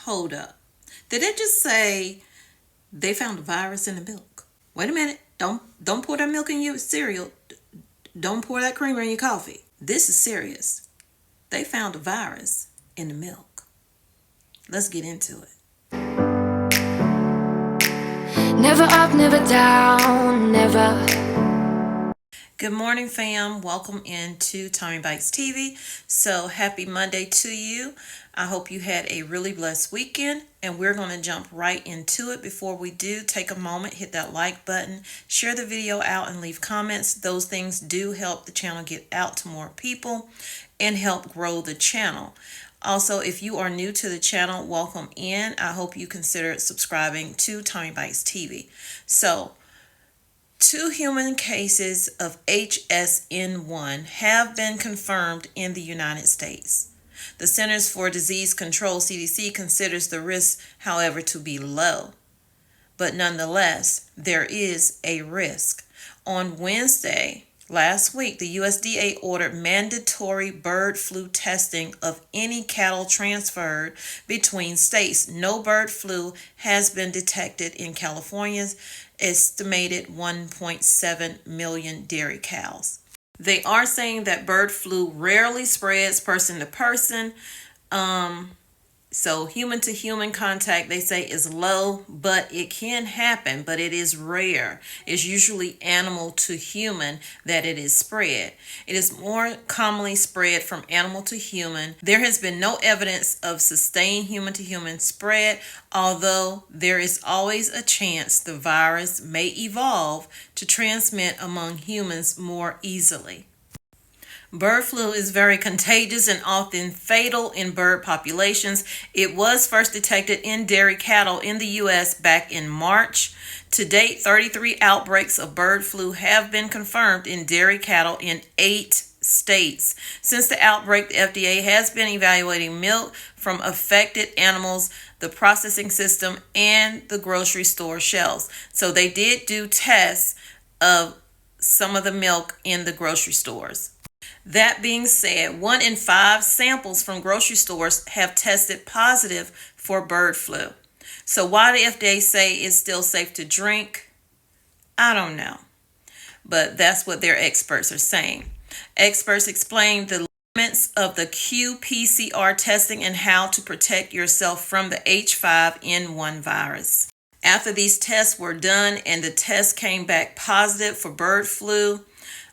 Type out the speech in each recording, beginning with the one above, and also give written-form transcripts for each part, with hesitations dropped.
Hold up. Did it just say they found a virus in the milk? Wait a minute. Don't pour that milk in your cereal. Don't pour that creamer in your coffee. This is serious. They found a virus in the milk. Let's get into it. Never up, never down, never. Good morning, fam. Welcome into Tommy Bites TV. So happy Monday to you. I hope you had a really blessed weekend, and we're going to jump right into it. Before we do, take a moment, hit that like button, share the video out, and leave comments. Those things do help the channel get out to more people and help grow the channel. Also, if you are new to the channel, welcome in. I hope you consider subscribing to Tommy Bites TV. So, 2 human cases of HSN1 have been confirmed in the United States. The Centers for Disease Control, CDC, considers the risk, however, to be low. But nonetheless, there is a risk. On Wednesday, last week, the USDA ordered mandatory bird flu testing of any cattle transferred between states. No bird flu has been detected in California's estimated 1.7 million dairy cows. They are saying that bird flu rarely spreads person to person. So human to human contact, they say, is low, but it can happen, but it is rare. It's usually animal to human that it is spread. It is more commonly spread from animal to human. There has been no evidence of sustained human to human spread, although there is always a chance the virus may evolve to transmit among humans more easily. Bird flu is very contagious and often fatal in bird populations. It was first detected in dairy cattle in the U.S. back in March. To date, 33 outbreaks of bird flu have been confirmed in dairy cattle in 8 states. Since the outbreak, the FDA has been evaluating milk from affected animals, the processing system, and the grocery store shelves. So they did do tests of some of the milk in the grocery stores. That being said, 1 in 5 samples from grocery stores have tested positive for bird flu. So why the FDA say it's still safe to drink, I don't know. But that's what their experts are saying. Experts explain the limits of the qPCR testing and how to protect yourself from the H5N1 virus. After these tests were done and the test came back positive for bird flu,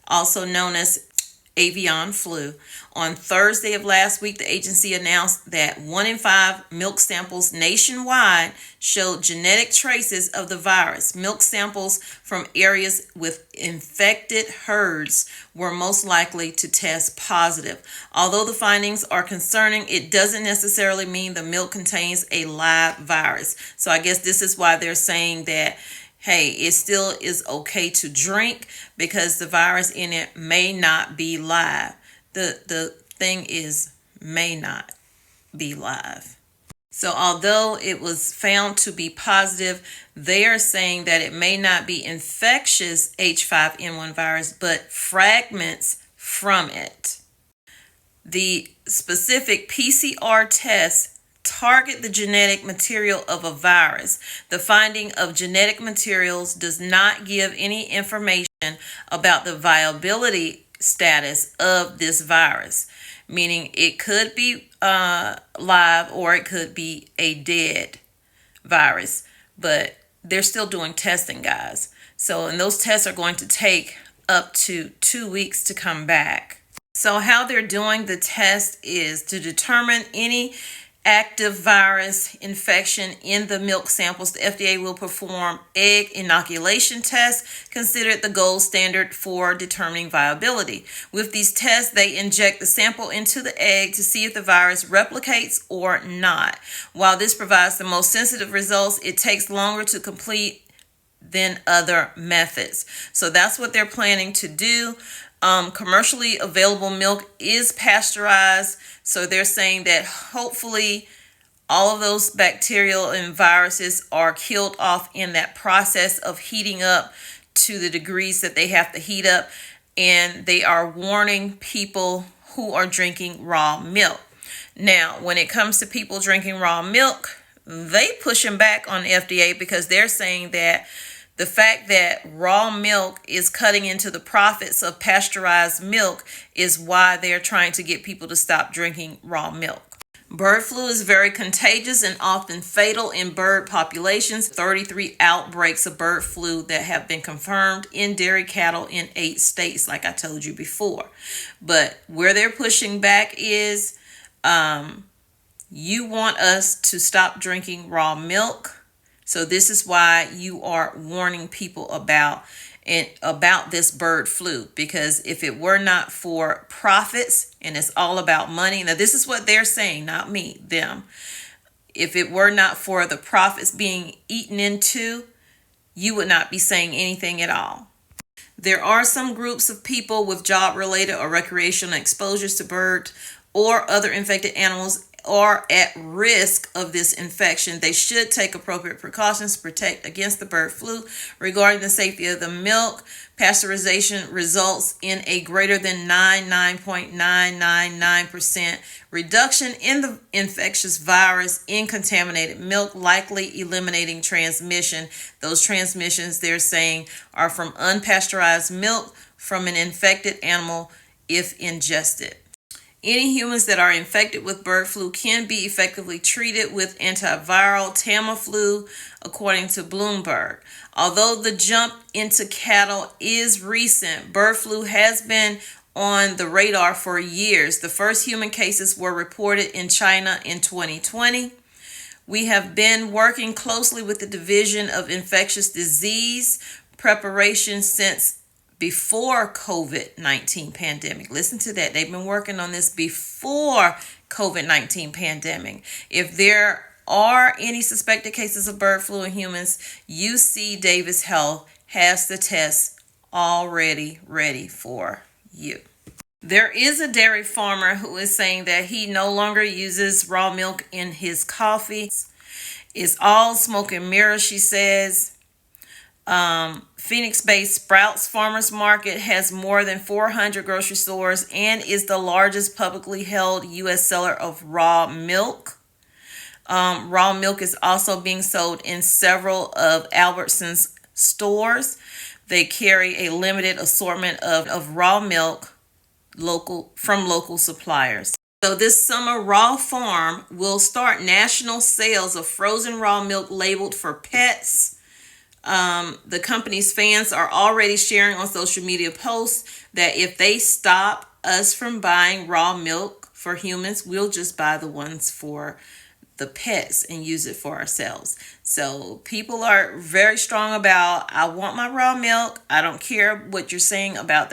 also known as avian flu. On Thursday of last week, the agency announced that 1 in 5 milk samples nationwide showed genetic traces of the virus. Milk samples from areas with infected herds were most likely to test positive. Although the findings are concerning, it doesn't necessarily mean the milk contains a live virus. So I guess this is why they're saying that, hey, it still is okay to drink because the virus in it may not be live. The thing is, may not be live. So although it was found to be positive, they are saying that it may not be infectious H5N1 virus, but fragments from it. The specific PCR tests target the genetic material of a virus. The finding of genetic materials does not give any information about the viability status of this virus, meaning it could be live or it could be a dead virus, but they're still doing testing, guys. So, and those tests are going to take up to 2 weeks to come back. So how they're doing the test is to determine any active virus infection in the milk samples. The FDA will perform egg inoculation tests, considered the gold standard for determining viability. With these tests, they inject the sample into the egg to see if the virus replicates or not. While this provides the most sensitive results, it takes longer to complete than other methods. So that's what they're planning to do. Commercially available milk is pasteurized, so they're saying that hopefully all of those bacterial and viruses are killed off in that process of heating up to the degrees that they have to heat up, and they are warning people who are drinking raw milk. Now, when it comes to people drinking raw milk, They pushing back on FDA because they're saying that the fact that raw milk is cutting into the profits of pasteurized milk is why they're trying to get people to stop drinking raw milk. Bird flu is very contagious and often fatal in bird populations. 33 outbreaks of bird flu that have been confirmed in dairy cattle in 8 states, like I told you before. But where they're pushing back is you want us to stop drinking raw milk. So this is why you are warning people about this bird flu, because if it were not for profits and it's all about money, now this is what they're saying, not me, them. If it were not for the profits being eaten into, you would not be saying anything at all. There are some groups of people with job-related or recreational exposures to birds or other infected animals are at risk of this infection. They should take appropriate precautions to protect against the bird flu. Regarding the safety of the milk, pasteurization results in a greater than 99.999% reduction in the infectious virus in contaminated milk, likely eliminating transmission. Those transmissions, they're saying, are from unpasteurized milk from an infected animal if ingested. Any humans that are infected with bird flu can be effectively treated with antiviral Tamiflu, according to Bloomberg. Although the jump into cattle is recent, bird flu has been on the radar for years. The first human cases were reported in China in 2020. We have been working closely with the Division of Infectious Disease Preparation since before COVID-19 pandemic. Listen to that. They've been working on this before COVID-19 pandemic. If there are any suspected cases of bird flu in humans, UC Davis Health has the test already ready for you. There is a dairy farmer who is saying that he no longer uses raw milk in his coffee. It's all smoke and mirrors, she says. Phoenix-based Sprouts Farmers Market has more than 400 grocery stores and is the largest publicly held U.S. seller of raw milk. Raw milk is also being sold in several of Albertsons stores. They carry a limited assortment of raw milk from local suppliers. So this summer, Raw Farm will start national sales of frozen raw milk labeled for pets. The company's fans are already sharing on social media posts that if they stop us from buying raw milk for humans, we'll just buy the ones for the pets and use it for ourselves. So people are very strong about, I want my raw milk. I don't care what you're saying about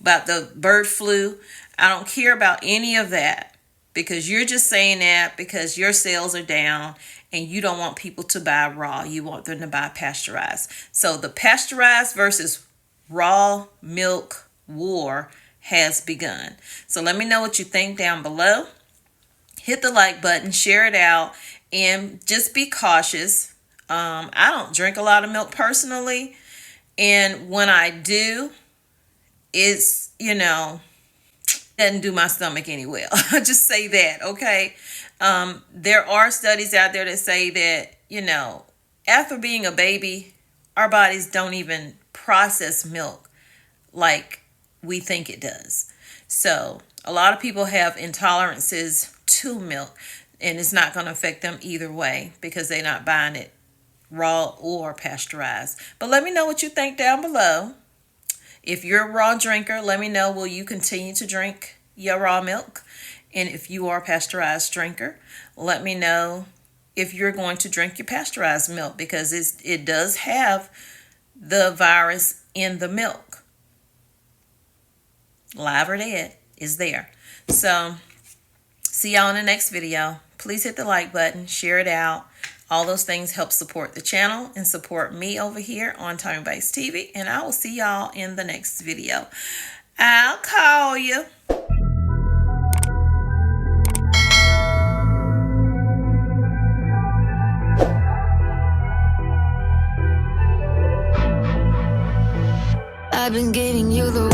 about the bird flu. I don't care about any of that, because you're just saying that because your sales are down and you don't want people to buy raw. You want them to buy pasteurized. So the pasteurized versus raw milk war has begun. So let me know what you think down below. Hit the like button, share it out, and just be cautious. I don't drink a lot of milk personally. And when I do, it's, doesn't do my stomach any well. I'll just say that, okay? There are studies out there that say that, after being a baby, our bodies don't even process milk like we think it does. So a lot of people have intolerances to milk, and it's not going to affect them either way because they're not buying it raw or pasteurized. But let me know what you think down below. If you're a raw drinker, let me know, will you continue to drink your raw milk? And if you are a pasteurized drinker, let me know if you're going to drink your pasteurized milk, because it does have the virus in the milk. Live or dead is there. So see y'all in the next video. Please hit the like button, share it out. All those things help support the channel and support me over here on Tommy Bites TV. And I will see y'all in the next video. I'll call you. I've been giving you the